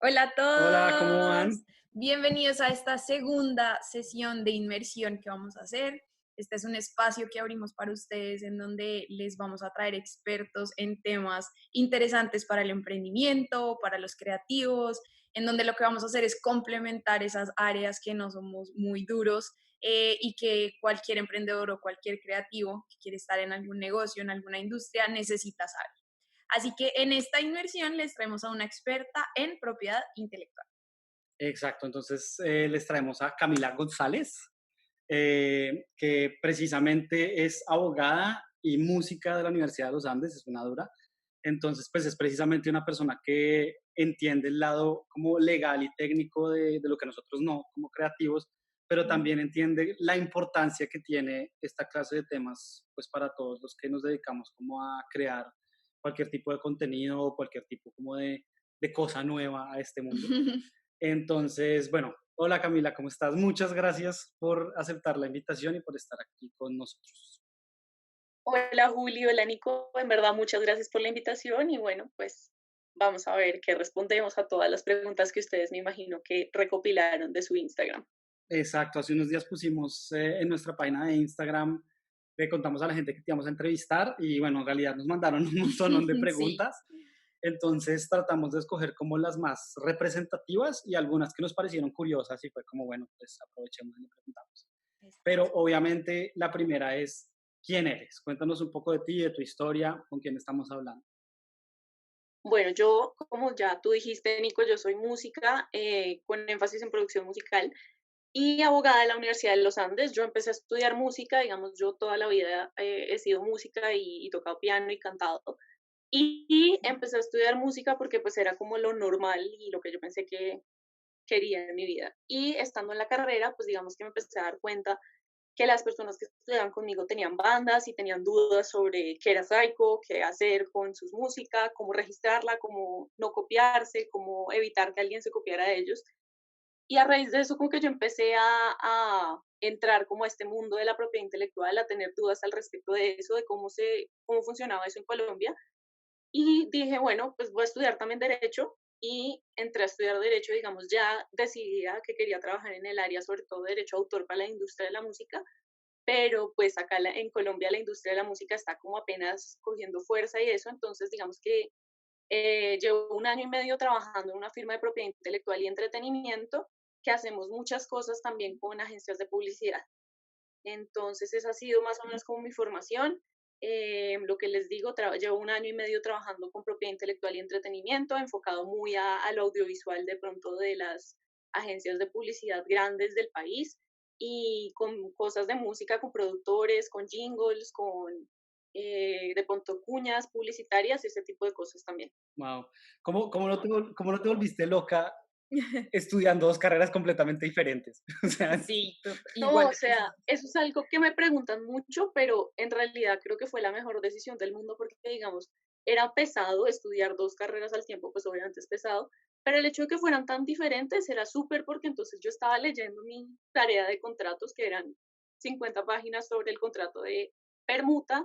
Hola a Hola, ¿cómo todos, van? bienvenidos a esta segunda sesión de inmersión que vamos a hacer. Este es un espacio que abrimos para ustedes en donde les vamos a traer expertos en temas interesantes para el emprendimiento, para los creativos, en donde lo que vamos a hacer es complementar esas áreas que no somos muy duros y que cualquier emprendedor o cualquier creativo que quiere estar en algún negocio, en alguna industria, necesita saber. Así que en esta inmersión les traemos a una experta en propiedad intelectual. Exacto, entonces les traemos a Camila González, que precisamente es abogada y música de la Universidad de los Andes, es una dura. Entonces, pues es precisamente una persona que entiende el lado como legal y técnico de lo que nosotros no, como creativos, pero Ujú. también entiende la importancia que tiene esta clase de temas, pues para todos los que nos dedicamos como a crear cualquier tipo de contenido o cualquier tipo como de cosa nueva a este mundo. Entonces, bueno, hola Camila, ¿cómo estás? Muchas gracias por aceptar la invitación y por estar aquí con nosotros. Hola Julio, hola Nico, en verdad muchas gracias por la invitación y bueno, pues vamos a ver qué respondemos a todas las preguntas que ustedes me imagino que recopilaron de su Instagram. Exacto, hace unos días pusimos en nuestra página de Instagram, le contamos a la gente que te íbamos a entrevistar y bueno, en realidad nos mandaron un montón de Sí, preguntas, entonces tratamos de escoger como las más representativas y algunas que nos parecieron curiosas y fue como, bueno, pues aprovechemos y le preguntamos. Pero exacto. obviamente la primera es, ¿quién eres? Cuéntanos un poco de ti, de tu historia, con quién estamos hablando. Bueno, yo, como ya tú dijiste, Nico, yo soy música con énfasis en producción musical y abogada de la Universidad de los Andes. Yo empecé a estudiar música, digamos, yo toda la vida he sido música y tocado piano y cantado. Y empecé a estudiar música porque pues era como lo normal y lo que yo pensé que quería en mi vida. Y estando en la carrera, pues digamos que me empecé a dar cuenta que las personas que estudiaban conmigo tenían bandas y tenían dudas sobre qué era Psycho, qué hacer con sus música, cómo registrarla, cómo no copiarse, cómo evitar que alguien se copiara de ellos. Y a raíz de eso, como que yo empecé a entrar como a este mundo de la propiedad intelectual, a tener dudas al respecto de eso, de cómo funcionaba eso en Colombia. Y dije, bueno, pues voy a estudiar también derecho y entré a estudiar derecho, digamos, ya decidida que quería trabajar en el área, sobre todo derecho autor para la industria de la música, pero pues acá en Colombia la industria de la música está como apenas cogiendo fuerza y eso, entonces digamos que llevo un año y medio trabajando en una firma de propiedad intelectual y entretenimiento que hacemos muchas cosas también con agencias de publicidad. Entonces, esa ha sido más o menos como mi formación. Lo que les digo, llevo un año y medio trabajando con propiedad intelectual y entretenimiento, enfocado muy a lo audiovisual de pronto de las agencias de publicidad grandes del país y con cosas de música, con productores, con jingles, con de pronto cuñas publicitarias, ese tipo de cosas también. Wow. Cómo no te volviste loca estudiando dos carreras completamente diferentes? O sea, Sí, igual No, o de sea, personas. eso es algo que me preguntan mucho, pero en realidad creo que fue la mejor decisión del mundo porque, digamos, era pesado estudiar dos carreras al tiempo, pues obviamente es pesado, pero el hecho de que fueran tan diferentes era súper porque entonces yo estaba leyendo mi tarea de contratos, que eran 50 páginas sobre el contrato de permuta,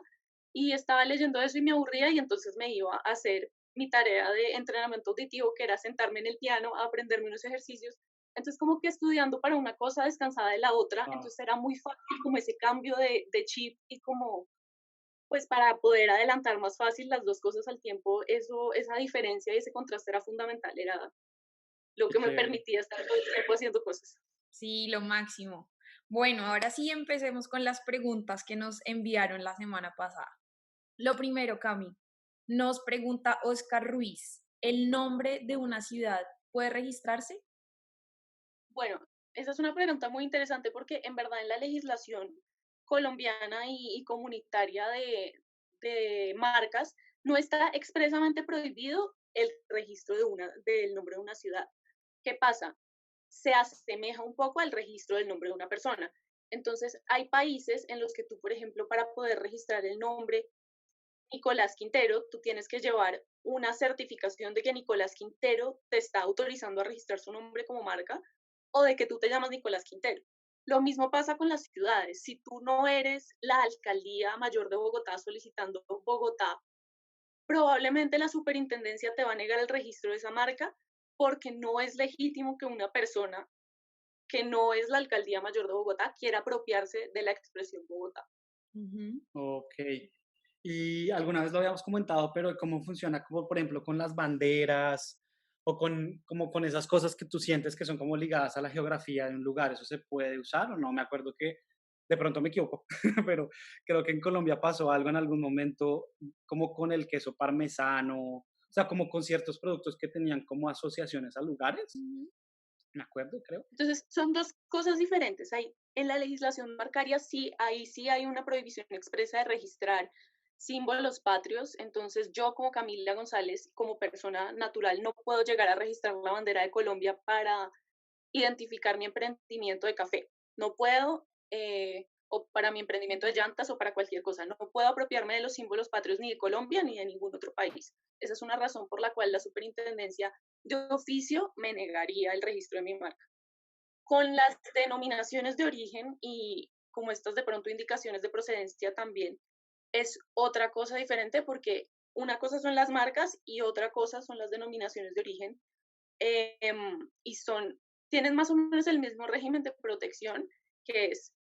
y estaba leyendo eso y me aburría y entonces me iba a hacer mi tarea de entrenamiento auditivo, que era sentarme en el piano a aprenderme unos ejercicios. Entonces, como que estudiando para una cosa, descansada de la otra, wow. entonces era muy fácil como ese cambio de chip y como, pues para poder adelantar más fácil las dos cosas al tiempo, eso, esa diferencia y ese contraste era fundamental, era lo Qué que me chévere. permitía estar todo el tiempo haciendo cosas. Sí, lo máximo. Bueno, ahora sí empecemos con las preguntas que nos enviaron la semana pasada. Lo primero, Cami, nos pregunta Oscar Ruiz, ¿el nombre de una ciudad puede registrarse? Bueno, esa es una pregunta muy interesante porque en verdad en la legislación colombiana y comunitaria de marcas no está expresamente prohibido el registro del nombre de una ciudad. ¿Qué pasa? Se asemeja un poco al registro del nombre de una persona. Entonces, hay países en los que tú, por ejemplo, para poder registrar el nombre Nicolás Quintero, tú tienes que llevar una certificación de que Nicolás Quintero te está autorizando a registrar su nombre como marca o de que tú te llamas Nicolás Quintero. Lo mismo pasa con las ciudades. Si tú no eres la alcaldía mayor de Bogotá solicitando Bogotá, probablemente la superintendencia te va a negar el registro de esa marca porque no es legítimo que una persona que no es la alcaldía mayor de Bogotá quiera apropiarse de la expresión Bogotá. Ujú. Ok. Y alguna vez lo habíamos comentado, pero ¿cómo funciona, como por ejemplo, con las banderas o con, como con esas cosas que tú sientes que son como ligadas a la geografía de un lugar? ¿Eso se puede usar o no? Me acuerdo que de pronto me equivoco, pero creo que en Colombia pasó algo en algún momento como con el queso parmesano, o sea, como con ciertos productos que tenían como asociaciones a lugares, Ujú. me acuerdo, creo. Entonces, son dos cosas diferentes. Hay, en la legislación marcaria sí, ahí sí hay una prohibición expresa de registrar símbolos patrios. Entonces, yo como Camila González, como persona natural, no puedo llegar a registrar la bandera de Colombia para identificar mi emprendimiento de café. No puedo, o para mi emprendimiento de llantas o para cualquier cosa. No puedo apropiarme de los símbolos patrios ni de Colombia ni de ningún otro país. Esa es una razón por la cual la superintendencia de oficio me negaría el registro de mi marca. Con las denominaciones de origen y como estas de pronto indicaciones de procedencia también es otra cosa diferente porque una cosa son las marcas y otra cosa son las denominaciones de origen y tienen más o menos el mismo régimen de protección que es,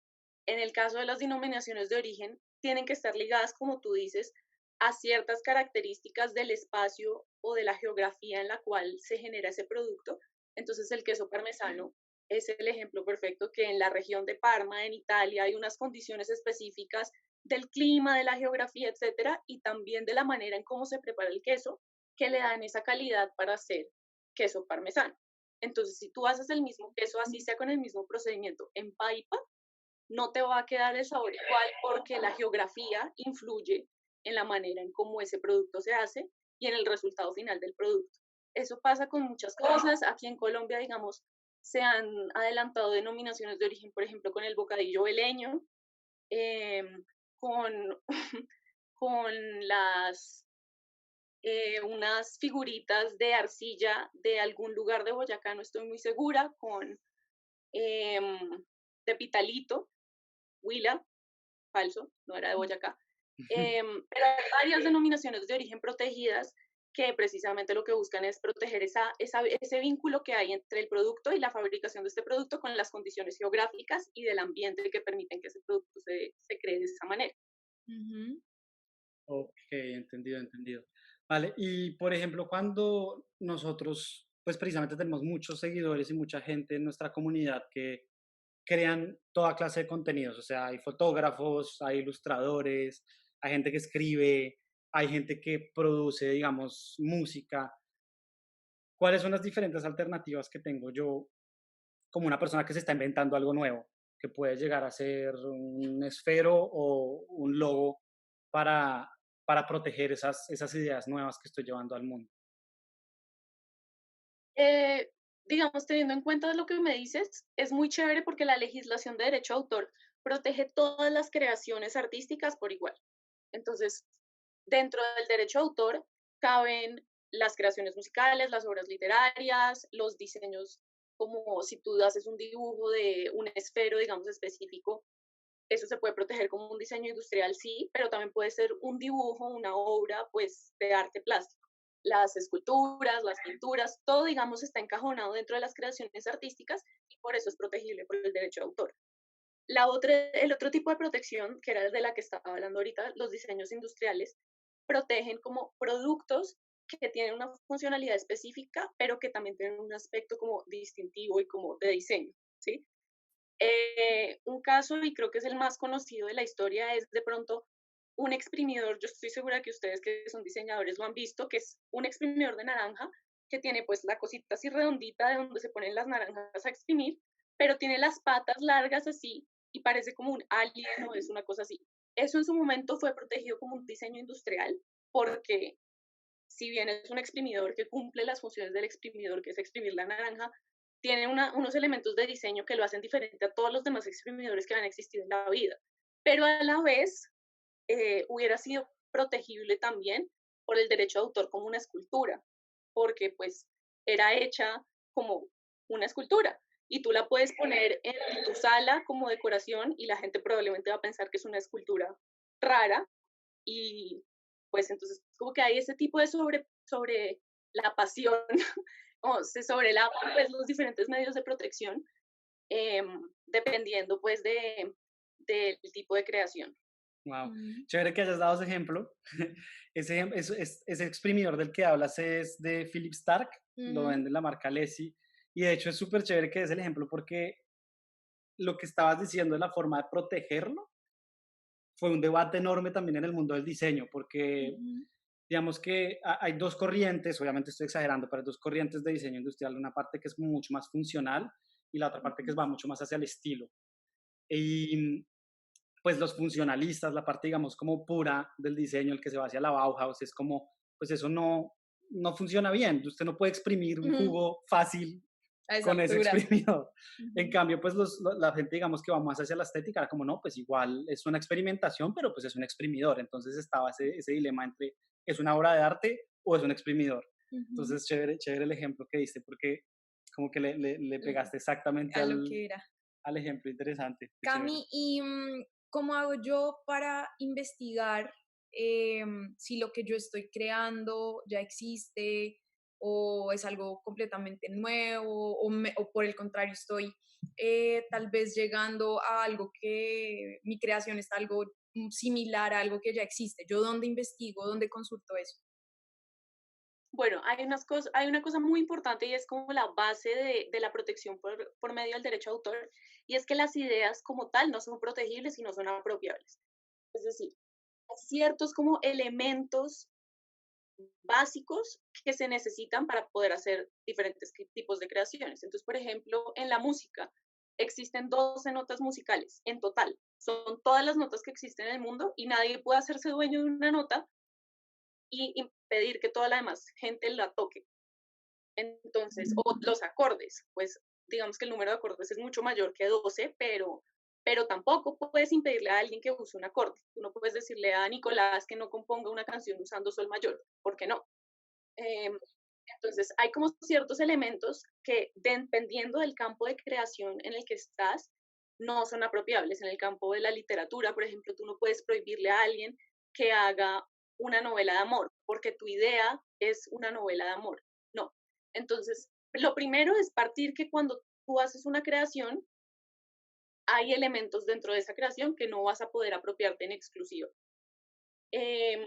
en el caso de las denominaciones de origen, tienen que estar ligadas, como tú dices, a ciertas características del espacio o de la geografía en la cual se genera ese producto. Entonces el queso parmesano es el ejemplo perfecto que en la región de Parma, en Italia, hay unas condiciones específicas del clima, de la geografía, etcétera, y también de la manera en cómo se prepara el queso que le dan esa calidad para hacer queso parmesano. Entonces, si tú haces el mismo queso, así sea con el mismo procedimiento en Paipa, no te va a quedar el sabor igual porque la geografía influye en la manera en cómo ese producto se hace y en el resultado final del producto. Eso pasa con muchas cosas. Aquí en Colombia, digamos, se han adelantado denominaciones de origen, por ejemplo, con el bocadillo veleño, eh, con, con unas figuritas de arcilla de algún lugar de Boyacá, no estoy muy segura, con de Pitalito, Huila, falso, no era de Boyacá. Pero hay varias denominaciones de origen protegidas que precisamente lo que buscan es proteger ese vínculo que hay entre el producto y la fabricación de este producto con las condiciones geográficas y del ambiente que permiten que ese producto se cree de esa manera. Ujú. Ok, entendido, entendido. Vale, y por ejemplo, cuando nosotros, pues precisamente tenemos muchos seguidores y mucha gente en nuestra comunidad que crean toda clase de contenidos, o sea, hay fotógrafos, hay ilustradores, hay gente que escribe, hay gente que produce, digamos, música. ¿Cuáles son las diferentes alternativas que tengo yo como una persona que se está inventando algo nuevo, que puede llegar a ser un esfero o un logo para, para proteger esas ideas nuevas que estoy llevando al mundo? Eh, digamos, teniendo en cuenta lo que me dices, es muy chévere porque la legislación de derecho de autor protege todas las creaciones artísticas por igual. Entonces, dentro del derecho de autor caben las creaciones musicales, las obras literarias, los diseños, como si tú haces un dibujo de un esfero, digamos, específico, eso se puede proteger como un diseño industrial, sí, pero también puede ser un dibujo, una obra, pues, de arte plástico. Las esculturas, las pinturas, todo, digamos, está encajonado dentro de las creaciones artísticas y por eso es protegible por el derecho de autor. El otro tipo de protección, que era de la que estaba hablando ahorita, los diseños industriales, protegen como productos que tienen una funcionalidad específica, pero que también tienen un aspecto como distintivo y como de diseño, ¿sí? Un caso, y creo que es el más conocido de la historia, es de pronto un exprimidor. Yo estoy segura que ustedes que son diseñadores lo han visto, que es un exprimidor de naranja que tiene pues la cosita así redondita de donde se ponen las naranjas a exprimir, pero tiene las patas largas así y parece como un alien o es una cosa así. Eso en su momento fue protegido como un diseño industrial porque si bien es un exprimidor que cumple las funciones del exprimidor, que es exprimir la naranja, tiene unos elementos de diseño que lo hacen diferente a todos los demás exprimidores que han existido en la vida. Pero a la vez hubiera sido protegible también por el derecho de autor como una escultura, porque pues era hecha como una escultura y tú la puedes poner en tu sala como decoración y la gente probablemente va a pensar que es una escultura rara y pues entonces como que hay ese tipo de sobre la pasión o se sobrelapan pues los diferentes medios de protección, dependiendo pues del tipo de creación. Wow, Mm, chévere que hayas dado ese ejemplo. Ese exprimidor del que hablas es de Philip Stark, lo ujú, vende la marca Lessy. Y de hecho es súper chévere que des el ejemplo porque lo que estabas diciendo de la forma de protegerlo fue un debate enorme también en el mundo del diseño, porque ujú, digamos que hay dos corrientes, obviamente estoy exagerando, pero hay dos corrientes de diseño industrial, una parte que es mucho más funcional y la otra parte que ujú. va mucho más hacia el estilo. Y pues los funcionalistas, la parte digamos como pura del diseño, el que se va hacia la Bauhaus, es como, pues eso no funciona bien, usted no puede exprimir un Ujú, jugo fácil a esa con ese altura. exprimidor. En Ujú. cambio, pues la gente, digamos que va más hacia la estética, era como no, pues igual es una experimentación, pero pues es un exprimidor. Entonces estaba ese dilema entre, ¿es una obra de arte o es un exprimidor? Ujú. Entonces, chévere, chévere el ejemplo que diste, porque como que le L- pegaste exactamente A lo que era. al ejemplo interesante, qué chévere. Cami, ¿y cómo hago yo para investigar si lo que yo estoy creando ya existe o es algo completamente nuevo o por el contrario estoy tal vez llegando a algo que mi creación está algo similar a algo que ya existe? ¿Yo dónde investigo, dónde consulto eso? Bueno, hay una cosa muy importante y es como la base de la protección por medio del derecho de autor, y es que las ideas como tal no son protegibles y no son apropiables. Es decir, hay ciertos como elementos básicos que se necesitan para poder hacer diferentes tipos de creaciones. Entonces, por ejemplo, en la música existen 12 notas musicales en total. Son todas las notas que existen en el mundo y nadie puede hacerse dueño de una nota y impedir que toda la demás gente la toque. Entonces, o los acordes, pues digamos que el número de acordes es mucho mayor que 12, pero tampoco puedes impedirle a alguien que use un acorde. Tú no puedes decirle a Nicolás que no componga una canción usando sol mayor, ¿por qué no? Eh, entonces, hay como ciertos elementos que, dependiendo del campo de creación en el que estás, no son apropiables. En el campo de la literatura, por ejemplo, tú no puedes prohibirle a alguien que haga una novela de amor, porque tu idea es una novela de amor. No. Entonces, lo primero es partir que cuando tú haces una creación, hay elementos dentro de esa creación que no vas a poder apropiarte en exclusiva. Eh,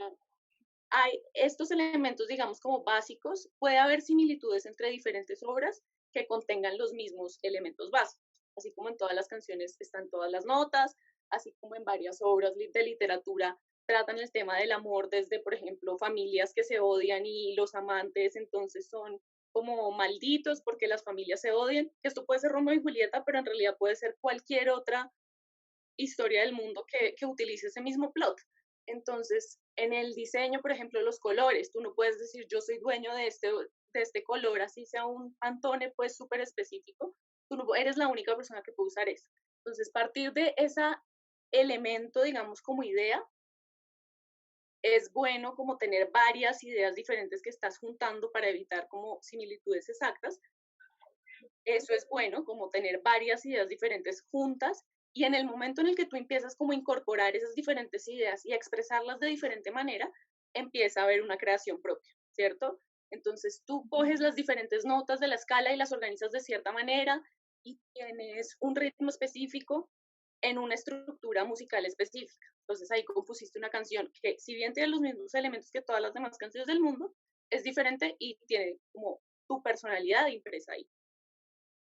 hay estos elementos, digamos, como básicos, puede haber similitudes entre diferentes obras que contengan los mismos elementos básicos, así como en todas las canciones están todas las notas, así como en varias obras de literatura tratan el tema del amor desde, por ejemplo, familias que se odian y los amantes entonces son como malditos porque las familias se odian. Esto puede ser Romeo y Julieta, pero en realidad puede ser cualquier otra historia del mundo que utilice ese mismo plot. Entonces, en el diseño, por ejemplo, los colores, tú no puedes decir yo soy dueño de este color, así sea un Pantone pues súper específico, tú no eres la única persona que puede usar eso. Entonces, partir de ese elemento, digamos, como idea, es bueno como tener varias ideas diferentes que estás juntando para evitar como similitudes exactas. Eso es bueno, como tener varias ideas diferentes juntas y en el momento en el que tú empiezas como a incorporar esas diferentes ideas y a expresarlas de diferente manera, empieza a haber una creación propia, ¿cierto? Entonces tú coges las diferentes notas de la escala y las organizas de cierta manera y tienes un ritmo específico en una estructura musical específica. Entonces ahí compusiste una canción que si bien tiene los mismos elementos que todas las demás canciones del mundo, es diferente y tiene como tu personalidad impresa ahí.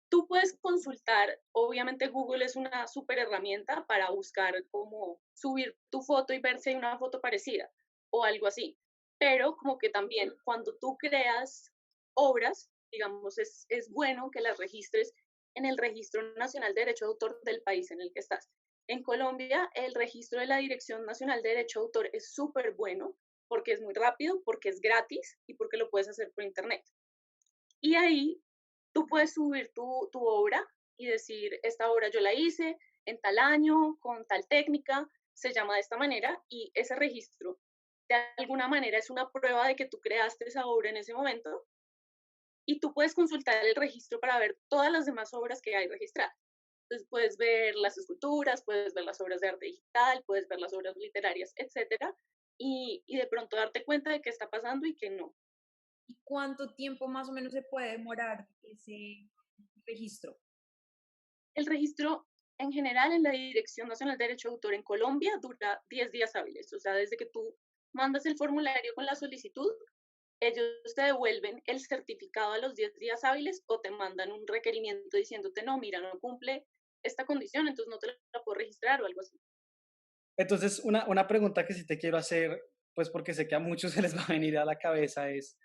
Tú puedes consultar, obviamente Google es una súper herramienta para buscar cómo subir tu foto y ver si hay una foto parecida o algo así. Pero como que también cuando tú creas obras, digamos, es bueno que las registres en el Registro Nacional de Derecho de Autor del país en el que estás. En Colombia, el registro de la Dirección Nacional de Derecho de Autor es súper bueno porque es muy rápido, porque es gratis y porque lo puedes hacer por internet. Y ahí tú puedes subir tu obra y decir, esta obra yo la hice en tal año, con tal técnica, se llama de esta manera, y ese registro de alguna manera es una prueba de que tú creaste esa obra en ese momento, y tú puedes consultar el registro para ver todas las demás obras que hay registradas. Entonces puedes ver las esculturas, puedes ver las obras de arte digital, puedes ver las obras literarias, etcétera, y de pronto darte cuenta de qué está pasando y qué no. ¿Y cuánto tiempo más o menos se puede demorar ese registro? El registro en general en la Dirección Nacional de Derecho de Autor en Colombia dura 10 días hábiles, o sea, desde que tú mandas el formulario con la solicitud, ellos te devuelven el certificado a los 10 días hábiles o te mandan un requerimiento diciéndote, no, mira, no cumple esta condición, entonces no te la puedo registrar o algo así. Entonces, una pregunta que sí te quiero hacer, pues porque sé que a muchos se les va a venir a la cabeza es,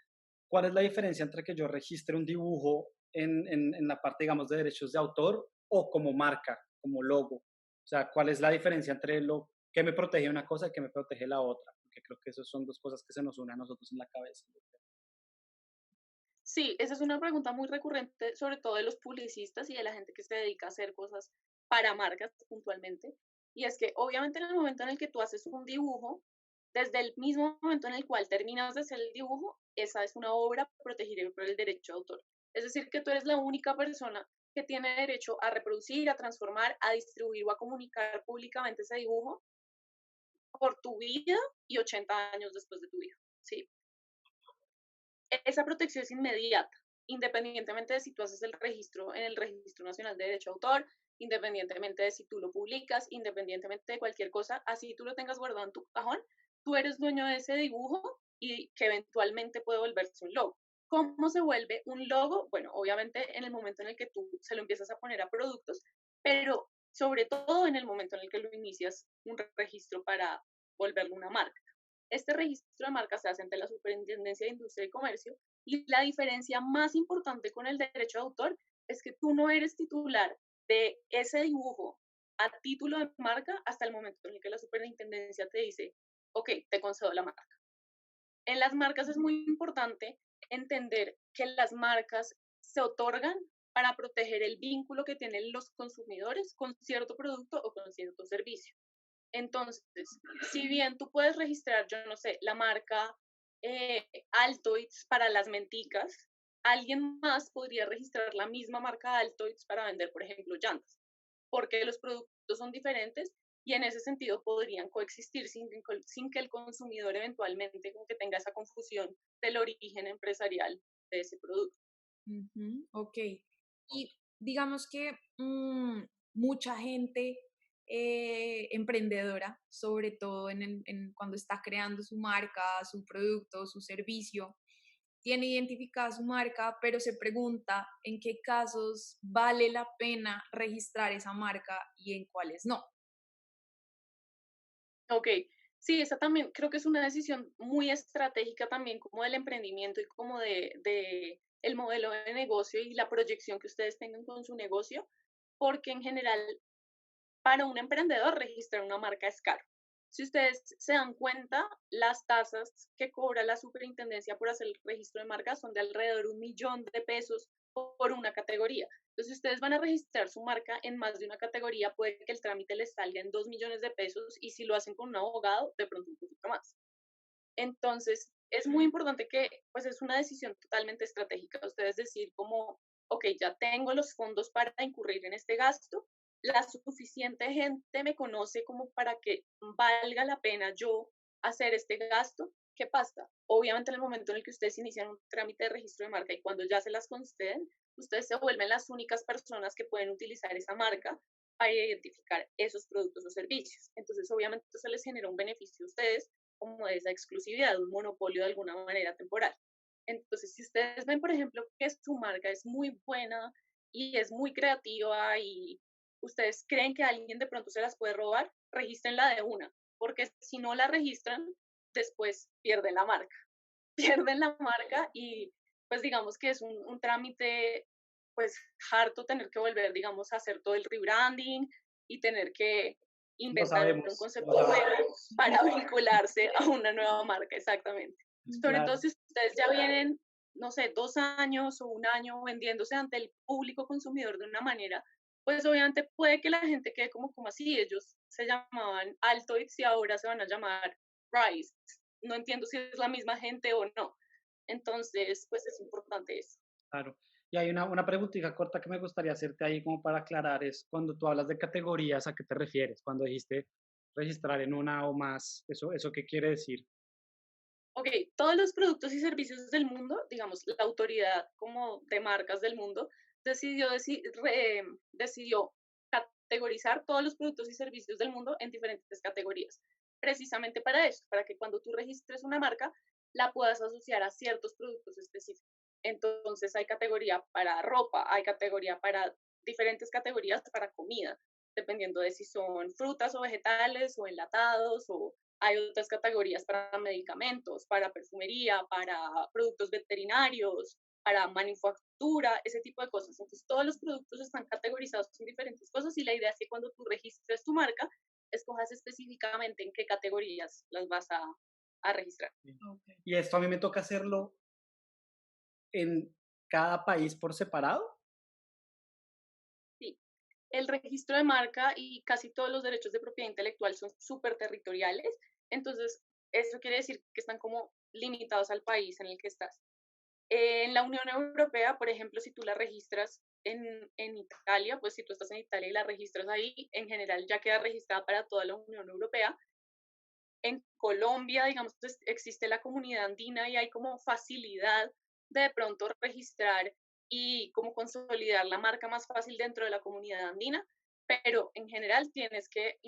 ¿cuál es la diferencia entre que yo registre un dibujo en la parte, digamos, de derechos de autor o como marca, como logo? O sea, ¿cuál es la diferencia entre lo que me protege una cosa y que me protege la otra? Porque creo que esas son dos cosas que se nos unen a nosotros en la cabeza. Sí, esa es una pregunta muy recurrente, sobre todo de los publicistas y de la gente que se dedica a hacer cosas para marcas puntualmente. Y es que obviamente en el momento en el que tú haces un dibujo, desde el mismo momento en el cual terminas de hacer el dibujo, esa es una obra protegida por el derecho de autor. Es decir, que tú eres la única persona que tiene derecho a reproducir, a transformar, a distribuir o a comunicar públicamente ese dibujo por tu vida y 80 años después de tu vida. ¿Sí? Esa protección es inmediata, independientemente de si tú haces el registro en el Registro Nacional de Derecho de Autor, independientemente de si tú lo publicas, independientemente de cualquier cosa, así tú lo tengas guardado en tu cajón, tú eres dueño de ese dibujo y que eventualmente puede volverse un logo. ¿Cómo se vuelve un logo? Bueno, obviamente en el momento en el que tú se lo empiezas a poner a productos, pero sobre todo en el momento en el que lo inicias un registro para volverlo una marca. Este registro de marca se hace ante la Superintendencia de Industria y Comercio y la diferencia más importante con el derecho de autor es que tú no eres titular de ese dibujo a título de marca hasta el momento en el que la Superintendencia te dice, ok, te concedo la marca. En las marcas es muy importante entender que las marcas se otorgan para proteger el vínculo que tienen los consumidores con cierto producto o con cierto servicio. Entonces, si bien tú puedes registrar, yo no sé, la marca Altoids para las menticas, alguien más podría registrar la misma marca Altoids para vender, por ejemplo, llantas, porque los productos son diferentes y en ese sentido podrían coexistir sin que el consumidor eventualmente como que tenga esa confusión del origen empresarial de ese producto. Ok. Y digamos que mucha gente emprendedora, sobre todo cuando está creando su marca, su producto, su servicio, tiene identificada su marca, pero se pregunta en qué casos vale la pena registrar esa marca y en cuáles no. Ok, sí, esa también creo que es una decisión muy estratégica también como del emprendimiento y como de el modelo de negocio y la proyección que ustedes tengan con su negocio, porque en general para un emprendedor registrar una marca es caro. Si ustedes se dan cuenta, las tasas que cobra la superintendencia por hacer el registro de marca son de alrededor de 1 millón de pesos por una categoría. Entonces, si ustedes van a registrar su marca en más de una categoría, puede que el trámite les salga en 2 millones de pesos y si lo hacen con un abogado, de pronto un poquito más. Entonces, es muy importante que, pues es una decisión totalmente estratégica. Ustedes decir como, ok, ya tengo los fondos para incurrir en este gasto, la suficiente gente me conoce como para que valga la pena yo hacer este gasto. ¿Qué pasa? Obviamente en el momento en el que ustedes inician un trámite de registro de marca y cuando ya se las conceden, ustedes se vuelven las únicas personas que pueden utilizar esa marca para identificar esos productos o servicios. Entonces, obviamente, se les genera un beneficio a ustedes como de esa exclusividad, un monopolio de alguna manera temporal. Entonces, si ustedes ven, por ejemplo, que su marca es muy buena y es muy creativa y ustedes creen que alguien de pronto se las puede robar, regístrenla de una, porque si no la registran, después pierden la marca. Pierden la marca y pues digamos que es un trámite pues harto tener que volver, digamos, a hacer todo el rebranding y tener que Lo inventar un sabemos, concepto lo nuevo sabemos. para vincularse a una nueva marca, exactamente. Sobre todo Claro. si ustedes ya vienen, no sé, 2 años o un año vendiéndose ante el público consumidor de una manera, pues obviamente puede que la gente quede como así, ellos se llamaban Altoids y ahora se van a llamar Rise. No entiendo si es la misma gente o no. Entonces, pues es importante eso. Claro. Y hay una preguntita corta que me gustaría hacerte ahí como para aclarar, es cuando tú hablas de categorías, ¿a qué te refieres? Cuando dijiste registrar en una o más, ¿eso qué quiere decir? Ok, todos los productos y servicios del mundo, digamos, la autoridad como de marcas del mundo, decidió categorizar todos los productos y servicios del mundo en diferentes categorías, precisamente para eso, para que cuando tú registres una marca, la puedas asociar a ciertos productos específicos. Entonces hay categoría para ropa, hay categoría para diferentes categorías para comida, dependiendo de si son frutas o vegetales o enlatados o hay otras categorías para medicamentos, para perfumería, para productos veterinarios, para manufactura, ese tipo de cosas. Entonces, todos los productos están categorizados en diferentes cosas y la idea es que cuando tú registres tu marca, escojas específicamente en qué categorías las vas a registrar. Okay. Y esto a mí me toca hacerlo en cada país por separado. Sí, el registro de marca y casi todos los derechos de propiedad intelectual son súper territoriales, entonces eso quiere decir que están como limitados al país en el que estás. En la Unión Europea, por ejemplo, si tú la registras en Italia, pues si tú estás en Italia y la registras ahí, en general ya queda registrada para toda la Unión Europea. En Colombia, digamos, pues, existe la comunidad andina y hay como facilidad de pronto registrar y como consolidar la marca más fácil dentro de la comunidad andina, pero en general tienes que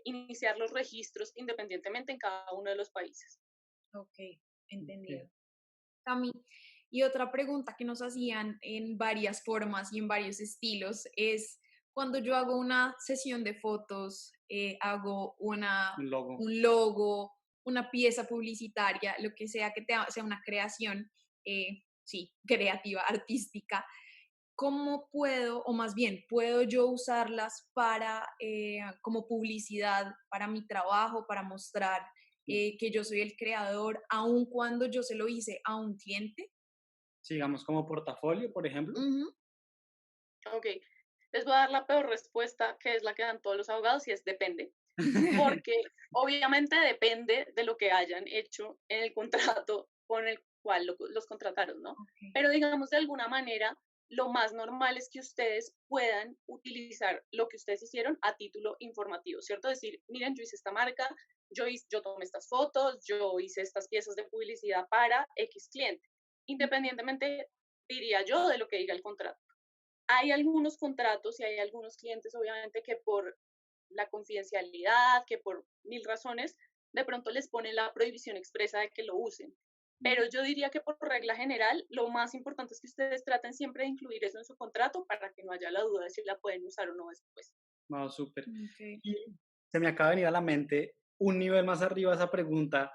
iniciar los registros independientemente en cada uno de los países. Ok, entendido. Cami, y otra pregunta que nos hacían en varias formas y en varios estilos es, cuando yo hago una sesión de fotos, hago Un logo. un logo, una pieza publicitaria, lo que sea sea una creación, sí, creativa, artística, ¿cómo puedo, o más bien, puedo yo usarlas para, como publicidad para mi trabajo, para mostrar que yo soy el creador, aun cuando yo se lo hice a un cliente? Sigamos como portafolio, por ejemplo. Ujú. Ok, les voy a dar la peor respuesta, que es la que dan todos los abogados, y es depende. Porque obviamente depende de lo que hayan hecho en el contrato con el cual los contrataron, ¿no? Ok. Pero digamos de alguna manera, lo más normal es que ustedes puedan utilizar lo que ustedes hicieron a título informativo, ¿cierto? Decir, miren, yo hice esta marca, yo tomé estas fotos, yo hice estas piezas de publicidad para X cliente, independientemente, diría yo, de lo que diga el contrato. Hay algunos contratos y hay algunos clientes, obviamente, que por la confidencialidad, que por mil razones, de pronto les ponen la prohibición expresa de que lo usen. Pero yo diría que por regla general, lo más importante es que ustedes traten siempre de incluir eso en su contrato para que no haya la duda de si la pueden usar o no después. No, súper. Ok. Y se me acaba de venir a la mente un nivel más arriba esa pregunta.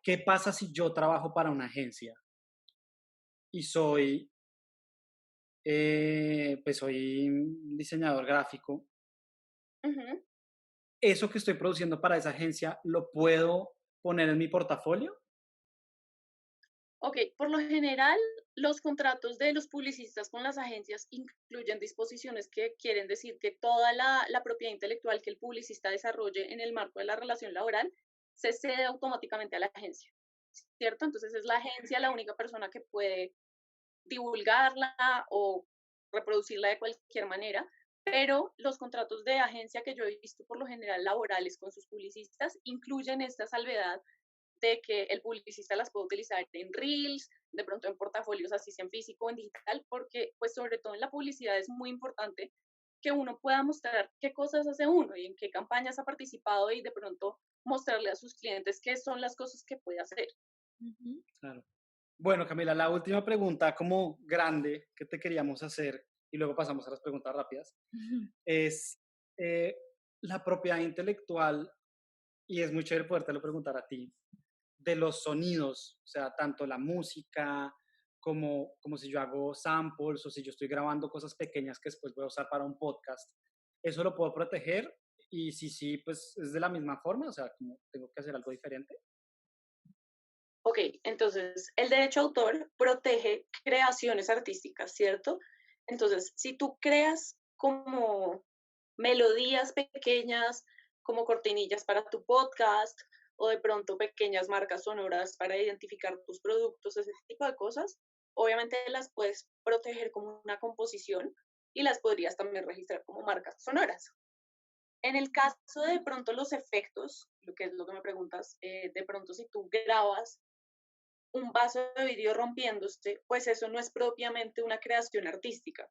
¿Qué pasa si yo trabajo para una agencia y pues soy un diseñador gráfico? Ujú. ¿Eso que estoy produciendo para esa agencia lo puedo poner en mi portafolio? Ok, por lo general, los contratos de los publicistas con las agencias incluyen disposiciones que quieren decir que toda la propiedad intelectual que el publicista desarrolle en el marco de la relación laboral se cede automáticamente a la agencia, ¿cierto? Entonces es la agencia la única persona que puede divulgarla o reproducirla de cualquier manera, pero los contratos de agencia que yo he visto por lo general laborales con sus publicistas incluyen esta salvedad de que el publicista las puede utilizar en reels, de pronto en portafolios así sea en físico o en digital, porque pues sobre todo en la publicidad es muy importante que uno pueda mostrar qué cosas hace uno y en qué campañas ha participado y de pronto mostrarle a sus clientes qué son las cosas que puede hacer. Ujú. Claro. Bueno, Camila, la última pregunta como grande que te queríamos hacer, y luego pasamos a las preguntas rápidas, es eh, la propiedad intelectual, y es muy chévere podértelo preguntar a ti, de los sonidos, o sea, tanto la música como si yo hago samples o si yo estoy grabando cosas pequeñas que después voy a usar para un podcast. ¿Eso lo puedo proteger? Y si sí, pues es de la misma forma, o sea, como tengo que hacer algo diferente. Ok, entonces el derecho a autor protege creaciones artísticas, ¿cierto? Entonces, si tú creas como melodías pequeñas, como cortinillas para tu podcast, o de pronto pequeñas marcas sonoras para identificar tus productos, ese tipo de cosas, obviamente las puedes proteger como una composición y las podrías también registrar como marcas sonoras. En el caso de pronto los efectos, lo que es lo que me preguntas, de pronto si tú grabas un vaso de vidrio rompiéndose, pues eso no es propiamente una creación artística,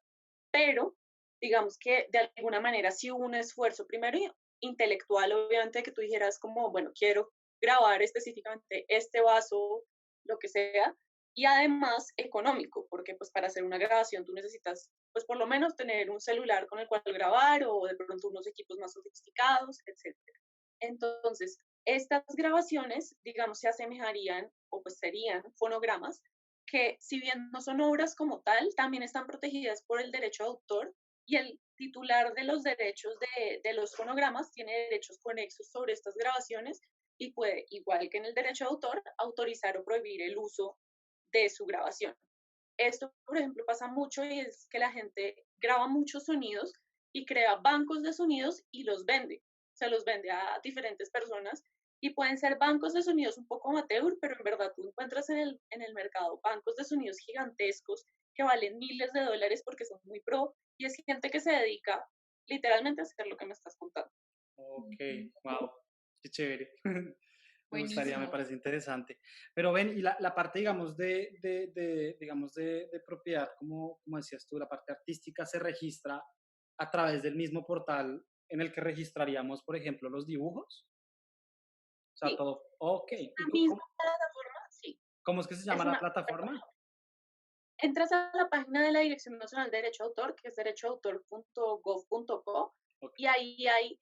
pero digamos que de alguna manera sí hubo un esfuerzo, primero intelectual, obviamente, que tú dijeras como, bueno, quiero grabar específicamente este vaso, lo que sea, y además económico, porque pues para hacer una grabación tú necesitas pues por lo menos tener un celular con el cual grabar o de pronto unos equipos más sofisticados, etcétera. Entonces, estas grabaciones, digamos, se asemejarían o pues serían fonogramas que si bien no son obras como tal, también están protegidas por el derecho de autor y el titular de los derechos de los fonogramas tiene derechos conexos sobre estas grabaciones y puede, igual que en el derecho de autor, autorizar o prohibir el uso de su grabación. Esto, por ejemplo, pasa mucho y es que la gente graba muchos sonidos y crea bancos de sonidos y los vende. Se los vende a diferentes personas y pueden ser bancos de sonidos un poco amateur, pero en verdad tú encuentras en el mercado bancos de sonidos gigantescos que valen miles de dólares porque son muy pro y es gente que se dedica literalmente a hacer lo que me estás contando. Ok, wow, qué chévere. Me gustaría, me Buenísimo. parece interesante. Pero ven, y la parte, digamos, digamos, de propiedad, como decías tú, la parte artística se registra a través del mismo portal en el que registraríamos, por ejemplo, los dibujos. O sea, Sí, todo. Ok. es ¿Y una misma plataforma, sí, cómo es que se llama es la una plataforma? entras a la página de la Dirección Nacional de Derecho de Autor, que es derechoautor.gov.co, Ok. y ahí hay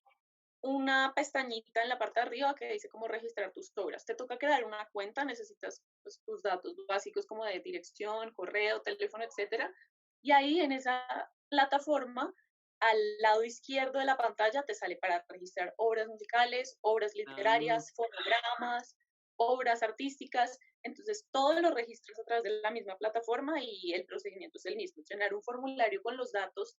una pestañita en la parte de arriba que dice cómo registrar tus obras. Te toca crear una cuenta, necesitas pues, tus datos básicos como de dirección, correo, teléfono, etcétera. Y ahí en esa plataforma, al lado izquierdo de la pantalla, te sale para registrar obras musicales, obras Ah, literarias, fotogramas, obras artísticas. Entonces, todo lo registras a través de la misma plataforma y el procedimiento es el mismo. Llenar un formulario con los datos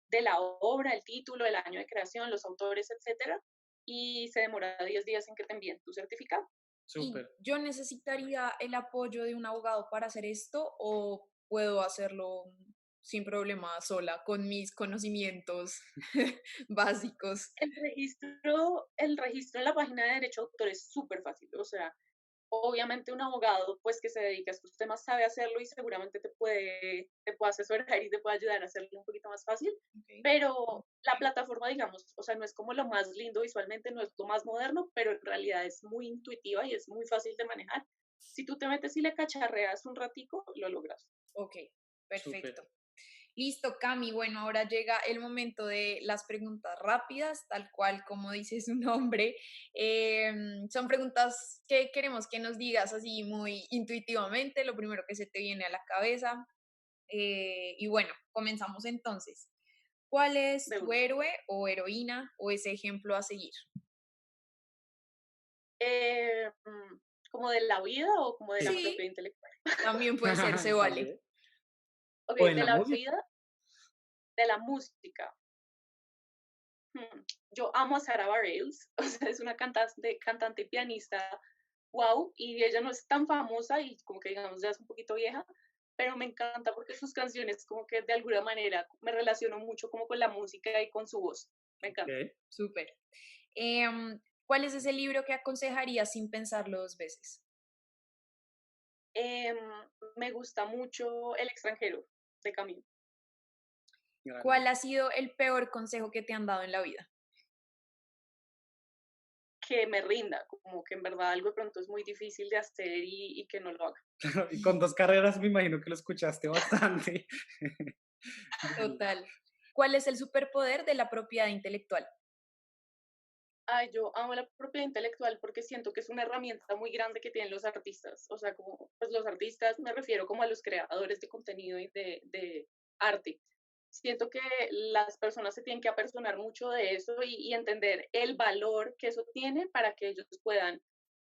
de la obra, el título, el año de creación, los autores, etcétera, y se demora 10 días en que te envíen tu certificado. ¿Y súper. yo necesitaría el apoyo de un abogado para hacer esto o puedo hacerlo sin problema sola con mis conocimientos básicos? El registro en la página de derecho de autor es súper fácil, o sea, obviamente un abogado pues que se dedica a estos temas sabe hacerlo y seguramente te puede asesorar y te puede ayudar a hacerlo un poquito más fácil, Okay. pero la plataforma, digamos, o sea, no es como lo más lindo visualmente, no es lo más moderno, pero en realidad es muy intuitiva y es muy fácil de manejar. Si tú te metes y le cacharreas un ratico, lo logras. Ok, Súper. perfecto. Listo, Cami. Bueno, ahora llega el momento de las preguntas rápidas, tal cual como dice su nombre. Son preguntas que queremos que nos digas así muy intuitivamente, lo primero que se te viene a la cabeza. Y bueno, comenzamos entonces. ¿Cuál es De tu una. héroe o heroína o ese ejemplo a seguir? Eh, mm, ¿Como de la vida o como de la Sí, Sí, propia intelectual? también puede ser, se vale. también. Ok, O en de la la música. vida, de la música. Yo amo a Sarah Bareilles, o sea, es una cantante y pianista, wow, y ella no es tan famosa y como que digamos ya es un poquito vieja, pero me encanta porque sus canciones como que de alguna manera me relaciono mucho como con la música y con su voz, me encanta. Ok. Súper. ¿Cuál es ese libro que aconsejarías sin pensarlo dos veces? Em, Me gusta mucho El extranjero de Camilo. ¿Cuál Grande. ha sido el peor consejo que te han dado en la vida? Que me rinda, como que en verdad algo de pronto es muy difícil de hacer y que no lo haga. Y con 2 carreras me imagino que lo escuchaste bastante. Total. ¿Cuál es el superpoder de la propiedad intelectual? Ay, yo amo la propiedad intelectual porque siento que es una herramienta muy grande que tienen los artistas. O sea, como pues los artistas me refiero como a los creadores de contenido y de arte. Siento que las personas se tienen que apersonar mucho de eso y entender el valor que eso tiene para que ellos puedan,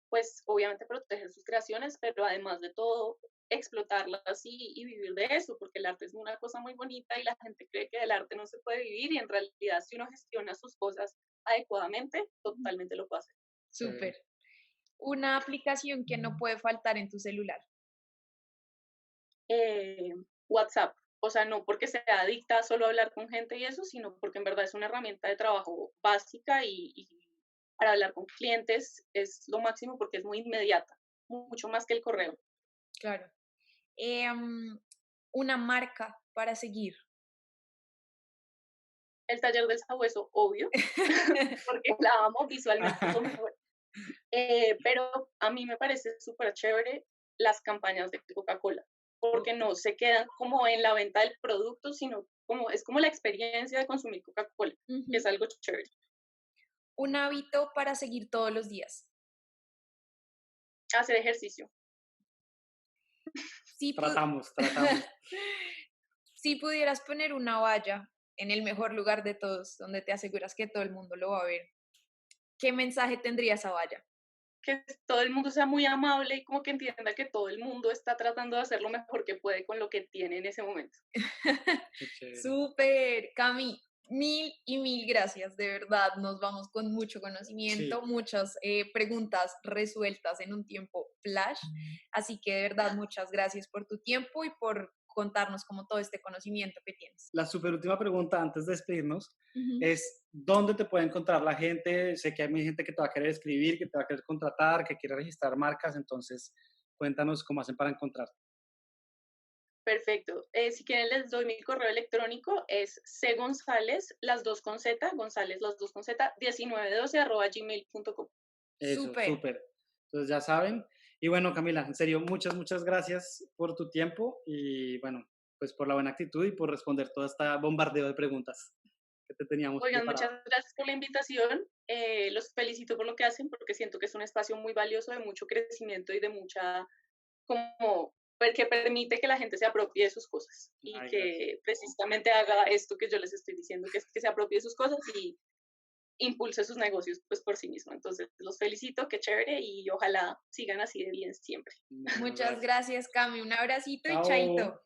pues obviamente proteger sus creaciones, pero además de todo, explotarlas y vivir de eso, porque el arte es una cosa muy bonita y la gente cree que del arte no se puede vivir y en realidad si uno gestiona sus cosas adecuadamente, totalmente lo puede hacer. Súper. Sí. Una aplicación que no puede faltar en tu celular. Eh, WhatsApp, o sea, no porque sea adicta a solo hablar con gente y eso, sino porque en verdad es una herramienta de trabajo básica y para hablar con clientes es lo máximo porque es muy inmediata, mucho más que el correo. Claro. Em, una marca para seguir. El taller del sabueso, obvio, porque la amo, visualmente es lo mejor. Pero a mí me parece súper chévere las campañas de Coca-Cola, porque no se quedan como en la venta del producto, sino como es como la experiencia de consumir Coca-Cola, que es Ujú. algo chévere. Un hábito para seguir todos los días. Hacer ejercicio. Si, Tratamos. si pudieras poner una valla en el mejor lugar de todos, donde te aseguras que todo el mundo lo va a ver, ¿qué mensaje tendría esa valla? Que todo el mundo sea muy amable y como que entienda que todo el mundo está tratando de hacer lo mejor que puede con lo que tiene en ese momento. Qué chévere. Súper, Cami, mil y mil gracias, de verdad, nos vamos con mucho conocimiento, Sí, muchas preguntas resueltas en un tiempo flash, así que de verdad muchas gracias por tu tiempo y por contarnos como todo este conocimiento que tienes. la super última pregunta antes de despedirnos Ujú. es, ¿dónde te puede encontrar la gente? Sé que hay mucha gente que te va a querer escribir, que te va a querer contratar, que quiere registrar marcas, entonces cuéntanos cómo hacen para encontrar. Perfecto. Si quieren les doy mi correo electrónico, es cgonzález, las dos con z, gonzález, las dos con z, 1912 @gmail.com. Eso, Súper. súper. Entonces ya saben. Y bueno, Camila, en serio, muchas gracias por tu tiempo y bueno, pues por la buena actitud y por responder todo este bombardeo de preguntas que te teníamos Oigan, preparado. muchas gracias por la invitación. Los felicito por lo que hacen porque siento que es un espacio muy valioso de mucho crecimiento y de mucha, como, que permite que la gente se apropie de sus cosas y Ay, gracias. que precisamente haga esto que yo les estoy diciendo, que es que se apropie de sus cosas y impulse sus negocios pues por sí mismo. Entonces, los felicito, qué chévere y ojalá sigan así de bien siempre. Bueno, Muchas gracias. gracias, Cami. Un abracito y chaito. Chao.